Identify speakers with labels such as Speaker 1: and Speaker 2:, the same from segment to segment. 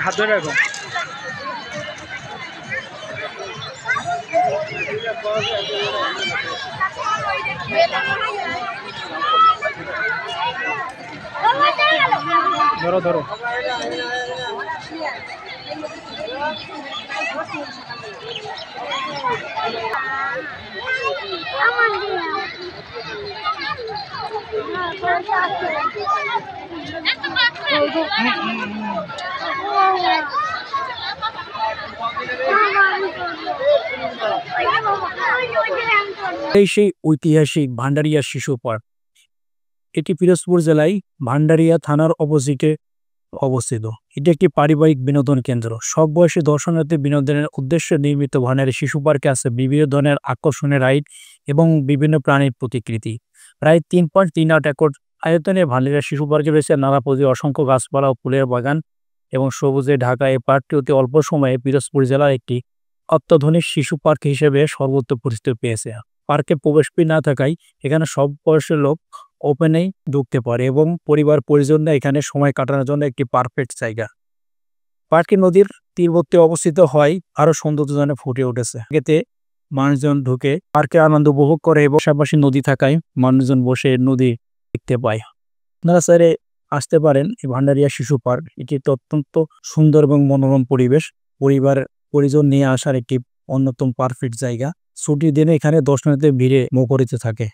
Speaker 1: হাত ধরে রাখো। ধরো ধরো। এই সেই ঐতিহাসিক ভান্ডারিয়া শিশু পার্ক। এটি পিরোজপুর জেলায় ভান্ডারিয়া থানার অপোজিটে অবস্থিত। এটি একটি পারিবারিক বিনোদন কেন্দ্র। সব বয়সী দর্শনার্থী বিনোদনের উদ্দেশ্যে নির্মিত ভান্ডারিয়া শিশু পার্কে আছে বিভিন্ন ধরনের আকর্ষণীয় রাইড এবং বিভিন্ন প্রাণীর প্রতিকৃতি। প্রায় 3.38 একর আয়তনে ভান্ডারিয়া শিশু পার্কে রয়েছে নানা প্রজাতির অসংখ্য গাছপালা ও ফুলের বাগান এবং সবুজে ঢাকা। এই পার্কটি অতি অল্প সময়ে পিরোজপুর জেলার একটি অত্যাধুনিক শিশু পার্ক হিসেবে সর্বোচ্চ পরিচিতি পেয়েছে। পার্কে প্রবেশ ফি না থাকায় এখানে সব বয়সের লোক ওপেনেই ঢুকতে পারে এবং পরিবার পরিজনরা এখানে সময় কাটানোর জন্য একটি পারফেক্ট জায়গা। পার্কে নদীর তীরবর্তী অবস্থিত হয় আরো সৌন্দর্য যেন ফুটে উঠেছে। এতে মানুষজন ঢুকে পার্কে আনন্দ উপভোগ করে এবং পাশাপাশি নদী থাকায় মানুষজন বসে নদী দেখতে পায়। আপনারা স্যারে আসতে পারেন এই ভান্ডারিয়া শিশু পার্ক। এটি অত্যন্ত সুন্দর এবং মনোরম পরিবেশ। পরিবার পরিজন নিয়ে আসার একটি অন্যতম পারফেক্ট জায়গা। ছুটির দিনে এখানে দর্শনার্থীদের ভিড়ে মুখরিত থাকে।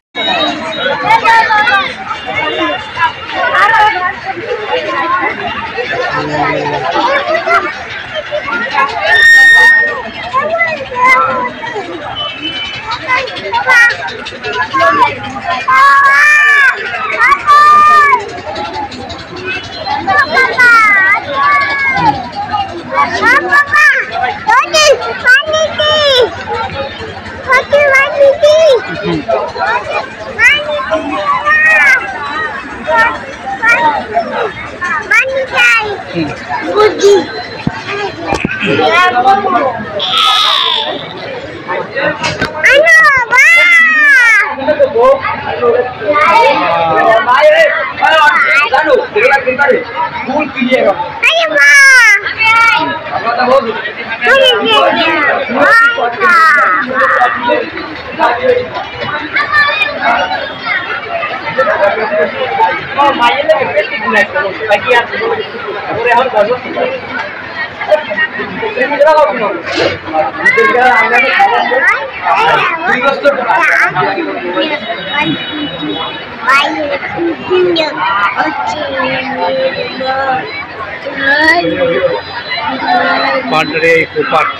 Speaker 1: Bhandaria eco park.